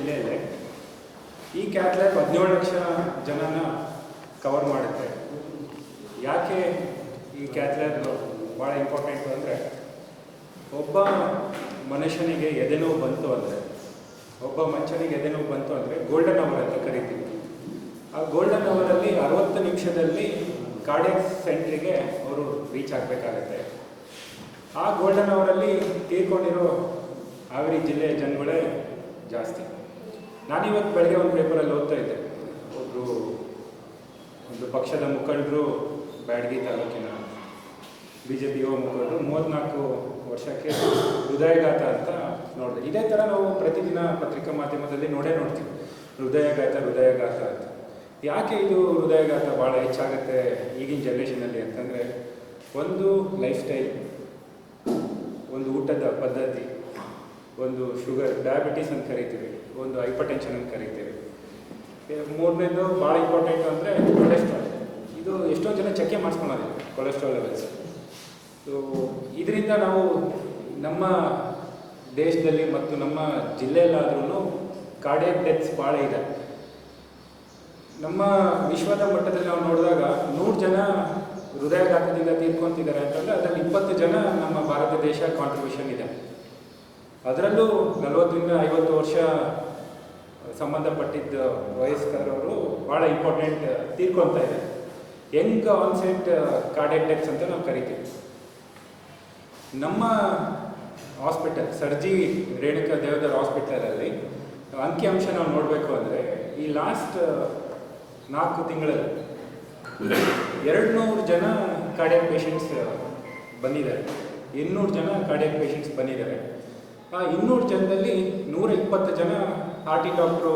ಜಿಲ್ಲೆಯಲ್ಲೇ ಈ cath lab 17 lakh ಜನನ ಕವರ್ ಮಾಡುತ್ತೆ. ಯಾಕೆ ಈ ಕ್ಯಾಥ್ ಲ್ಯಾಬ್ ಭಾಳ ಇಂಪಾರ್ಟೆಂಟು ಅಂದರೆ, ಒಬ್ಬ ಮನುಷ್ಯನಿಗೆ ಎದೆನೋವು ಬಂತು ಅಂದರೆ, ಗೋಲ್ಡನ್ ಅವರ್ ಅಂತ ಕರಿತೀವಿ. ಆ ಗೋಲ್ಡನ್ ಅವರಲ್ಲಿ 60 ನಿಮಿಷದಲ್ಲಿ ಕಾರ್ಡಿಯಾಕ್ ಸೆಂಟ್ರಿಗೆ ಅವರು ರೀಚ್ ಆಗಬೇಕಾಗತ್ತೆ. ಆ ಗೋಲ್ಡನ್ ಅವರಲ್ಲಿ ತೀರ್ಕೊಂಡಿರೋ ಹಾವೇರಿ ಜಿಲ್ಲೆಯ ಜನಗಳೇ ಜಾಸ್ತಿ. ನಾನಿವತ್ತು ಬೆಳಗ್ಗೆ ಒಂದು ಪೇಪರಲ್ಲಿ ಓದ್ತಾ ಇದ್ದೆ, ಒಂದು ಪಕ್ಷದ ಮುಖಂಡರು, ಬ್ಯಾಡಗಿ ತಾಲೂಕಿನ BJP ಯುವ ಮುಖಂಡರು 34 ವರ್ಷಕ್ಕೆ ಹೃದಯಘಾತ ಅಂತ ನೋಡಿದೆ. ಇದೇ ಥರ ನಾವು ಪ್ರತಿದಿನ ಪತ್ರಿಕಾ ಮಾಧ್ಯಮದಲ್ಲಿ ನೋಡ್ತೀವಿ, ಹೃದಯಘಾತ ಅಂತ. ಯಾಕೆ ಇದು ಹೃದಯಘಾತ ಭಾಳ ಹೆಚ್ಚಾಗುತ್ತೆ ಈಗಿನ ಜನ್ರೇಷನಲ್ಲಿ ಅಂತಂದರೆ, ಒಂದು ಲೈಫ್ ಸ್ಟೈಲ್, ಒಂದು ಊಟದ ಪದ್ಧತಿ, ಒಂದು ಶುಗರ್, ಡಯಾಬಿಟೀಸ್ ಅಂತ ಕರಿತೀವಿ, ಒಂದು ಹೈಪರ್ ಟೆನ್ಷನ್ ಅಂತ ಕರಿತೀವಿ. ಮೂರನೇದು ಭಾಳ ಇಂಪಾರ್ಟೆಂಟು ಅಂದರೆ ಕೊಲೆಸ್ಟ್ರಾಲ್. ಇದು ಎಷ್ಟೊಂದು ಜನ ಚೆಕ್ಕೆ ಮಾಡಿಸ್ಕೊಳ್ಳೋದಿಲ್ಲ ಕೊಲೆಸ್ಟ್ರಾಲ್ ಲೆವೆಲ್ಸ್. ಸೊ ಇದರಿಂದ ನಾವು ನಮ್ಮ ದೇಶದಲ್ಲಿ ಮತ್ತು ನಮ್ಮ ಜಿಲ್ಲೆಯಲ್ಲಾದ್ರೂ ಕಾರ್ಡಿಯಾಕ್ ಡೆತ್ಸ್ ಭಾಳ ಇದೆ. ನಮ್ಮ ವಿಶ್ವದ ಮಟ್ಟದಲ್ಲಿ ನಾವು ನೋಡಿದಾಗ 100 ಜನ ಹೃದಯಾಘಾತದಿಂದ ತೀರ್ಕೊಂತಿದ್ದಾರೆ ಅಂತಂದರೆ ಅದರಲ್ಲಿ 20 ಜನ ನಮ್ಮ ಭಾರತ ದೇಶ ಕಾಂಟ್ರಿಬ್ಯೂಷನ್ ಇದೆ. ಅದರಲ್ಲೂ 40ರಿಂದ 50 ವರ್ಷ ಸಂಬಂಧಪಟ್ಟಿದ್ದ ವಯಸ್ಕರವರು ಭಾಳ ಇಂಪಾರ್ಟೆಂಟ್ ತೀರ್ಕೊಳ್ತಾ ಇದೆ. ಯಂಗ್ ಆನ್ಸೆಟ್ ಕಾರ್ಡಿಯಾಕ್ ಡೆತ್ಸ್ ಅಂತ ನಾವು ಕರಿತೀವಿ. ನಮ್ಮ ಹಾಸ್ಪಿಟಲ್ ಸರ್ಜಿ ರೇಣುಕಾ ದೇವದರ್ ಹಾಸ್ಪಿಟಲಲ್ಲಿ ಅಂಕಿಅಂಶ ನಾವು ನೋಡಬೇಕು ಅಂದರೆ, ಈ ಲಾಸ್ಟ್ 4 ತಿಂಗಳಲ್ಲಿ 200 ಜನ ಕಾರ್ಡಿಯಾಕ್ ಪೇಷಂಟ್ಸ್ ಬಂದಿದ್ದಾರೆ. 200 ಜನ ಕಾರ್ಡಿಯಾಕ್ ಪೇಷಂಟ್ಸ್ ಬಂದಿದ್ದಾರೆ. ಆ 200 ಜನದಲ್ಲಿ 120 ಜನ ಹಾರ್ಟಿ ಡಾಕ್ಟ್ರು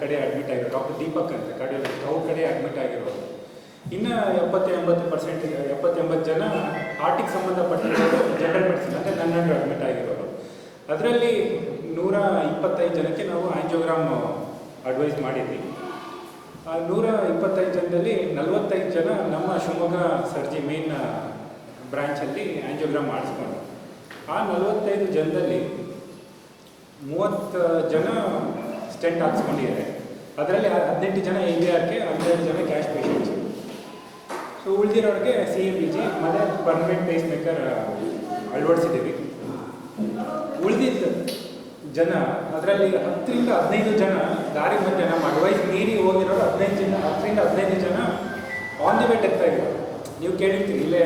ಕಡೆ ಅಡ್ಮಿಟ್ ಆಗಿರೋರು, ಡಾಕ್ಟರ್ ದೀಪಕ್ ಅಂತ ಕಾರ್ಡಿಯಾಲಜಿಸ್ಟ್, ಅವ್ರ ಕಡೆ ಅಡ್ಮಿಟ್ ಆಗಿರೋರು. ಇನ್ನು 70-80 ಜನ ಹಾರ್ಟಿಗೆ ಸಂಬಂಧಪಟ್ಟಿರೋ ಜನರಲ್ ಮೆಡಿಸಿನ್ ಅಂದರೆ ನನ್ನಂಡು ಅಡ್ಮಿಟ್ ಆಗಿರೋರು. ಅದರಲ್ಲಿ 125 ಜನಕ್ಕೆ ನಾವು ಆಂಜಿಯೋಗ್ರಾಮ್ ಅಡ್ವೈಸ್ ಮಾಡಿದ್ವಿ. ಆ 125 ಜನದಲ್ಲಿ 45 ಜನ ನಮ್ಮ ಶಿವಮೊಗ್ಗ ಸರ್ಜಿ ಮೇನ್ ಬ್ರಾಂಚಲ್ಲಿ ಆಂಜಿಯೋಗ್ರಾಮ್ ಮಾಡಿಸ್ಕೊಂಡು, ಆ 45 ಜನದಲ್ಲಿ 30 ಜನ ಸ್ಟೆಂಟ್ ಹಾಕ್ಸ್ಕೊಂಡಿದ್ದಾರೆ. ಅದರಲ್ಲಿ 18 ಜನ AVRಕ್ಕೆ, 12 ಜನ ಕ್ಯಾಶ್ ಪೇಷಂಟ್ಸು. ಸೊ ಉಳಿದಿರೋರಿಗೆ CABG ಮತ್ತು ಪರ್ಮನೆಂಟ್ ಪೇಸ್ ಮೇಕರ್ ಅಳವಡಿಸಿದ್ದೀವಿ. ಉಳಿದಿದ್ದ ಜನ ಅದರಲ್ಲಿ 10ರಿಂದ 15 ಜನ ದಾರಿ ಮಧ್ಯೆ ನಮ್ಮ ಅಡ್ವೈಸ್ ಮೀರಿ ಹೋಗಿರೋರು 10ರಿಂದ 15 ಜನ ಆನ್ ದಿ ವೇ ಡೆತ್ ಆಗಿರೋರು. ನೀವು ಕೇಳಿರ್ತೀರಿ, ಇಲ್ಲೇ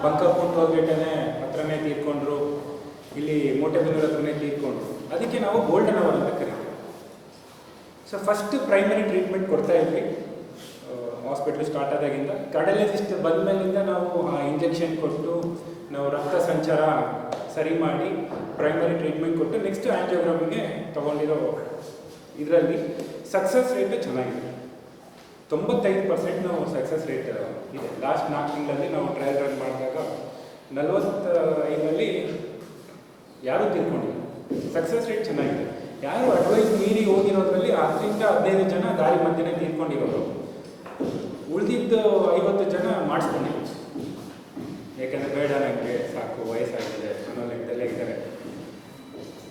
ಬಂಕಪುರ್ ಟೋಲ್ಗೇಟೇ ಹತ್ರನೇ ತೀರ್ಕೊಂಡ್ರು, ಇಲ್ಲಿ ಮೋಟೆಬೆನ್ನೂರು ಹತ್ರನೇ ತೀರ್ಕೊಂಡ್ರು. ಅದಕ್ಕೆ ನಾವು ಗೋಲ್ಡನ್ ಅವರ್ ಅಂತ ಕರಿತೀವಿ. ಸೊ ಫಸ್ಟ್ ಪ್ರೈಮರಿ ಟ್ರೀಟ್ಮೆಂಟ್ ಕೊಡ್ತಾ ಇದ್ವಿ ಹಾಸ್ಪಿಟ್ಲು ಸ್ಟಾರ್ಟ್ ಆದಾಗಿಂದ. ಕಾರ್ಡಿಯಾಲಜಿಸ್ಟ್ ಬಂದ ಮೇಲಿಂದ ನಾವು ಆ ಇಂಜೆಕ್ಷನ್ ಕೊಟ್ಟು, ನಾವು ರಕ್ತ ಸಂಚಾರ ಸರಿ ಮಾಡಿ ಪ್ರೈಮರಿ ಟ್ರೀಟ್ಮೆಂಟ್ ಕೊಟ್ಟು ನೆಕ್ಸ್ಟ್ ಆಂಜಿಯೋಗ್ರಾಮಿಗೆ ತೊಗೊಂಡಿರೋ ಇದರಲ್ಲಿ ಸಕ್ಸಸ್ ರೇಟ್ ಚೆನ್ನಾಗಿದೆ. 95% ನಾವು ಸಕ್ಸಸ್ ರೇಟ್ ಇದೆ. ಲಾಸ್ಟ್ 4 ತಿಂಗಳಲ್ಲಿ ನಾವು ಟ್ರಯಲ್ ರನ್ ಮಾಡಿದಾಗ 45ರಲ್ಲಿ ಯಾರೂ ತೀರ್ಕೊಂಡಿಲ್ಲ. ಸಕ್ಸಸ್ ರೇಟ್ ಚೆನ್ನಾಗಿದೆ. ಯಾರು ಅಡ್ವೈಸ್ ಮೀರಿ ಹೋಗಿರೋದ್ರಲ್ಲಿ 10ರಿಂದ 15 ಜನ ದಾರಿ ಮಧ್ಯೆ ತೀರ್ಕೊಂಡಿರೋರು. ಉಳಿದಿದ್ದು 50 ಜನ ಮಾಡಿಸ್ಕೊಂಡಿಲ್ಲ, ಯಾಕೆಂದರೆ ಬೇಡ, ನನಗೆ ಸಾಕು, ವಯಸ್ಸಾಗಿದೆ ಅನ್ನೋ ಲೆಕ್ಕದಲ್ಲೇ ಇದ್ದಾರೆ.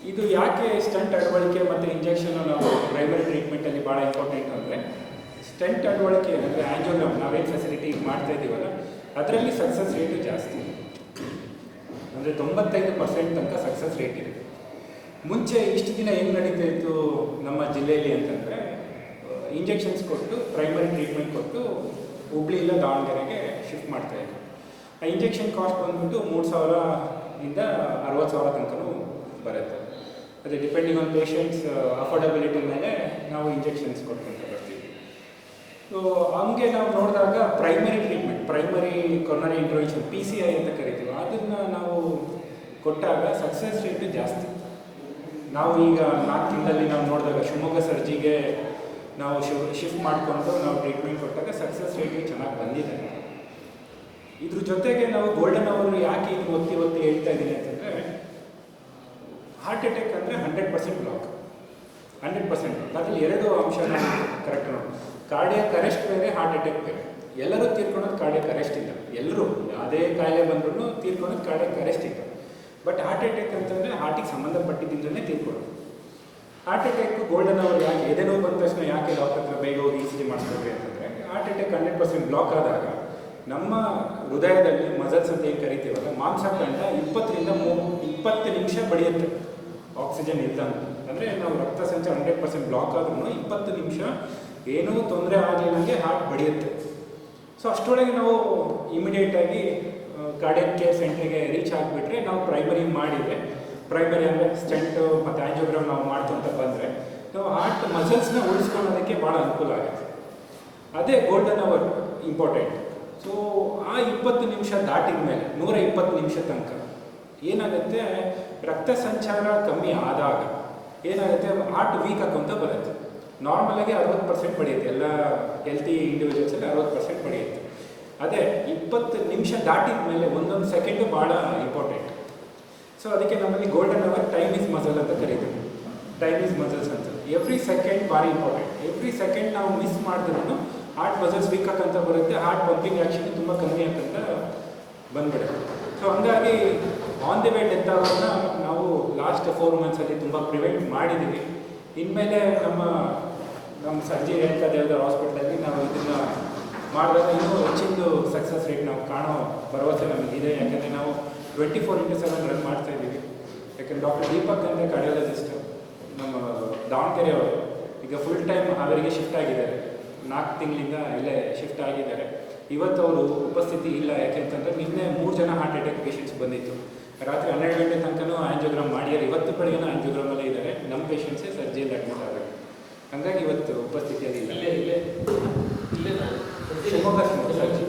ಇದು ಯಾಕೆ ಸ್ಟಂಟ್ ಅಳವಡಿಕೆ ಮತ್ತು ಇಂಜೆಕ್ಷನ್ ನಾವು ಪ್ರೈಮರಿ ಟ್ರೀಟ್ಮೆಂಟಲ್ಲಿ ಭಾಳ ಇಂಪಾರ್ಟೆಂಟ್ ಅಂದರೆ, ಸ್ಟಂಟ್ ಅಳವಡಿಕೆ ಅಂದರೆ ಆಂಜಿಯೋಗ್ರಾಮ್ ನಾವೇನು ಫೆಸಿಲಿಟಿ ಮಾಡ್ತಾ ಇದ್ದೀವಲ್ಲ, ಅದರಲ್ಲಿ ಸಕ್ಸಸ್ ರೇಟು ಜಾಸ್ತಿ, ಅಂದರೆ 95% ತನಕ ಸಕ್ಸಸ್ ರೇಟ್ ಇದೆ. ಮುಂಚೆ ಇಷ್ಟು ದಿನ ಹೆಂಗೆ ನಡೀತಾ ಇತ್ತು ನಮ್ಮ ಜಿಲ್ಲೆಯಲ್ಲಿ ಅಂತಂದರೆ, ಇಂಜೆಕ್ಷನ್ಸ್ ಕೊಟ್ಟು ಪ್ರೈಮರಿ ಟ್ರೀಟ್ಮೆಂಟ್ ಕೊಟ್ಟು ಹುಬ್ಳಿ ಇಲ್ಲ ದಾವಣಗೆರೆಗೆ ಶಿಫ್ಟ್ ಮಾಡ್ತಾಯಿದ್ರು. ಆ ಇಂಜೆಕ್ಷನ್ ಕಾಸ್ಟ್ ಬಂದ್ಬಿಟ್ಟು 3,000ರಿಂದ 60,000 ತನಕನೂ ಬರುತ್ತೆ. ಅದೇ ಡಿಪೆಂಡಿಂಗ್ ಆನ್ ಪೇಷಂಟ್ಸ್ ಅಫೋರ್ಡಬಿಲಿಟಿ ಮೇಲೆ ನಾವು ಇಂಜೆಕ್ಷನ್ಸ್ ಕೊಟ್ಕೊಂತ ಬರ್ತೀವಿ. ಸೊ ಹಂಗೆ ನಾವು ನೋಡಿದಾಗ primary treatment, primary coronary intervention PCI ಅಂತ ಕರಿತೀವಿ, ಅದನ್ನು ನಾವು ಕೊಟ್ಟಾಗ ಸಕ್ಸಸ್ ರೇಟು ಜಾಸ್ತಿ. ನಾವು ಈಗ 4 ತಿಂಗಳಲ್ಲಿ ನಾವು ನೋಡಿದಾಗ ಶಿವಮೊಗ್ಗ ಸರ್ಜಿಗೆ ನಾವು ಶಿಫ್ಟ್ ಮಾಡಿಕೊಂಡು ನಾವು ಟ್ರೀಟ್ಮೆಂಟ್ ಕೊಟ್ಟಾಗ ಸಕ್ಸಸ್ ರೇಟು ಚೆನ್ನಾಗಿ ಬಂದಿದೆ. ಇದ್ರ ಜೊತೆಗೆ ನಾವು ಗೋಲ್ಡನ್ ಅವರು ಯಾಕೆ ಇದು ಒತ್ತಿ ಹೇಳ್ತಾ ಇದ್ದೀನಿ ಅಂತಂದರೆ, ಹಾರ್ಟ್ ಅಟ್ಯಾಕ್ ಅಂದರೆ 100% ಬ್ಲಾಕ್, 100%. ಅದರಲ್ಲಿ 2 ಅಂಶ ಕರೆಕ್ಟ್ ನೋಡಿ. ಕಾರ್ಡಿಯಾಕ್ ಅರೆಸ್ಟ್ ಬೇರೆ, ಹಾರ್ಟ್ ಅಟ್ಯಾಕ್ ಬೇರೆ. ಎಲ್ಲರೂ ತೀರ್ಕೊಳ್ಳೋದು ಕಾರ್ಡಿಯಾಕ್ ಅರೆಸ್ಟ್ ಇಲ್ಲ. ಎಲ್ಲರೂ ಯಾವುದೇ ಕಾಯಿಲೆ ಬಂದ್ರೂ ತೀರ್ಕೊಳ್ಳೋದು ಕಾರ್ಡಿಯಾಕ್ ಅರೆಸ್ಟ್ ಇಲ್ಲ. ಬಟ್ ಹಾರ್ಟ್ ಅಟ್ಯಾಕ್ ಅಂತಂದರೆ ಹಾರ್ಟಿಗೆ ಸಂಬಂಧಪಟ್ಟಿದ್ದರಿಂದಲೇ ತೀರ್ಕೊಳ್ಳೋದು. ಹಾರ್ಟ್ ಅಟ್ಯಾಕ್ ಗೋಲ್ಡನ್ ಅವರ್ ಯಾಕೆ ಎದೆ ನೋವು ಬಂದ ತಕ್ಷಣ ಯಾಕೆ ಡಾಕ್ಟರ್ ಹತ್ರ ಬೇಗ ಹೋಗಿ ಇ ಸಿ ಜಿ ಮಾಡಿಸ್ಕೊಡ್ರಿ ಅಂತಂದರೆ, ಹಾರ್ಟ್ ಅಟ್ಯಾಕ್ 100% ಬ್ಲಾಕ್ ಆದಾಗ ನಮ್ಮ ಹೃದಯದಲ್ಲಿ ಮಸಲ್ಸ್ ಅಂತ ಏನು ಕರಿತೀವಲ್ಲ, ಮಾಂಸಖಂಡ 20 ನಿಮಿಷ ಬಡಿಯುತ್ತೆ ಆಕ್ಸಿಜನ್ ಇಲ್ಲ ಅಂದರೆ ನಾವು ರಕ್ತ ಸಂಚಾರ 100% ಬ್ಲಾಕ್ ಆದ್ರೂ 20 ನಿಮಿಷ ಏನೂ ತೊಂದರೆ ಆಗಲಿಲ್ಲಂಗೆ ಹಾರ್ಟ್ ಬಡಿಯುತ್ತೆ. ಸೊ ಅಷ್ಟರೊಳಗೆ ನಾವು ಇಮಿಡಿಯೇಟಾಗಿ ಕಾರ್ಡಿಯಕ್ ಕೇರ್ ಸೆಂಟ್ರಿಗೆ ರೀಚ್ ಆಗಿಬಿಟ್ರೆ, ನಾವು ಪ್ರೈಮರಿ ಮಾಡಿದರೆ, ಪ್ರೈಮರಿ ಅಂದರೆ ಸ್ಟೆಂಟು ಮತ್ತು ಆಂಜಿಯೋಗ್ರಾಮ್ ನಾವು ಮಾಡ್ಕೊಂತ ಬಂದರೆ ನಾವು ಹಾರ್ಟ್ ಮಸಲ್ಸ್ನ ಉಳಿಸ್ಕೊಳ್ಳೋದಕ್ಕೆ ಭಾಳ ಅನುಕೂಲ ಆಗುತ್ತೆ. ಅದೇ ಗೋಲ್ಡನ್ ಅವರ್ ಇಂಪಾರ್ಟೆಂಟ್. ಸೊ ಆ 20 ನಿಮಿಷ ದಾಟಿದ ಮೇಲೆ 120 ನಿಮಿಷ ತನಕ ಏನಾಗುತ್ತೆ, ರಕ್ತ ಸಂಚಾರ ಕಮ್ಮಿ ಆದಾಗ ಏನಾಗುತ್ತೆ, ಹಾರ್ಟ್ ವೀಕ್ ಆಗೋಂತ ಬರುತ್ತೆ. ನಾರ್ಮಲಾಗಿ 60% ಪಡೆಯುತ್ತೆ, ಎಲ್ಲ ಹೆಲ್ತಿ ಇಂಡಿವಿಜುವಲ್ಸಲ್ಲಿ 60% ಪಡೆಯುತ್ತೆ. ಅದೇ 20 ನಿಮಿಷ ದಾಟಿದ ಮೇಲೆ ಒಂದೊಂದು ಸೆಕೆಂಡು ಭಾಳ ಇಂಪಾರ್ಟೆಂಟ್. ಸೊ ಅದಕ್ಕೆ ನಮ್ಮಲ್ಲಿ golden hour time is muscle ಅಂತ ಕರೀತೀವಿ. ಟೈಮ್ ಈಸ್ ಮಸಲ್ಸ್ ಅಂತ. ಎವ್ರಿ ಸೆಕೆಂಡ್ ಭಾರಿ ಇಂಪಾರ್ಟೆಂಟ್. ಎವ್ರಿ ಸೆಕೆಂಡ್ ನಾವು ಮಿಸ್ ಮಾಡಿದ್ರೂ ಹಾರ್ಟ್ ಮಸಲ್ಸ್ ವೀಕ್ ಆಕಂತ ಬರುತ್ತೆ, ಹಾರ್ಟ್ ಪಂಪಿಂಗ್ ಆ್ಯಕ್ಷನ್ ತುಂಬ ಕಮ್ಮಿ ಆಕಂತ ಬಂದ್ಬಿಡುತ್ತೆ. ಸೊ ಹಂಗಾಗಿ ಆನ್ ದಿ ವೇ ಡೆತ್ ಆಗೋದನ್ನ ನಾವು ಲಾಸ್ಟ್ 4 ಮಂತ್ಸಲ್ಲಿ ತುಂಬ ಪ್ರಿವೆಂಟ್ ಮಾಡಿದ್ದೀವಿ. ಇನ್ಮೇಲೆ ನಮ್ಮ ಸರ್ಜರಿ ರೇಣುಕಾ ದೇವದಾರ್ ಹಾಸ್ಪಿಟ್ಲಲ್ಲಿ ನಾವು ಇದನ್ನು ಮಾಡಿದಾಗ ಇನ್ನೂ ಹೆಚ್ಚಿನ ಸಕ್ಸಸ್ ರೇಟ್ ನಾವು ಕಾಣೋ ಭರವಸೆ ನಮಗಿದೆ. ಯಾಕೆಂದರೆ ನಾವು 24/7 ರನ್ ಮಾಡ್ತಾ ಇದ್ದೀವಿ. ಯಾಕೆಂದರೆ ಡಾಕ್ಟರ್ ದೀಪಕ್ ಅಂದರೆ ಕಾರ್ಡಿಯಾಲಜಿಸ್ಟು ನಮ್ಮ ದಾವಣಗೆರೆಯವರು ಈಗ ಫುಲ್ ಟೈಮ್ ಅವರಿಗೆ ಶಿಫ್ಟ್ ಆಗಿದ್ದಾರೆ. 4 ತಿಂಗಳಿಂದ ಇಲ್ಲೇ ಶಿಫ್ಟ್ ಆಗಿದ್ದಾರೆ. ಇವತ್ತು ಅವರು ಉಪಸ್ಥಿತಿ ಇಲ್ಲ. ಯಾಕೆಂತಂದರೆ ನಿನ್ನೆ 3 ಜನ ಹಾರ್ಟ್ ಅಟ್ಯಾಕ್ ಪೇಷಂಟ್ಸ್ ಬಂದಿತ್ತು. ರಾತ್ರಿ 12 ಗಂಟೆ ತನಕನೂ ಆಂಜಿಯೋಗ್ರಾಮ್ ಮಾಡಿದ್ದಾರೆ. ಇವತ್ತು ಬೆಳಗ್ಗೆನೂ ಆಂಜಿಯೋಗ್ರಾಮಲ್ಲೇ ಇದ್ದಾರೆ. ನಮ್ಮ ಪೇಷಂಟ್ಸೇ ಸರ್ಜರಿಯಲ್ಲಿ ಅಡ್ಮಿಟ್ ಆಗಿದೆ. ಹಾಗಾಗಿ ಇವತ್ತು ಉಪಸ್ಥಿತಿಯಲ್ಲಿ ಇಲ್ಲ. ಇಲ್ಲೇ ಶಿವಮೊಗ್ಗ ಸರ್ಜರಿ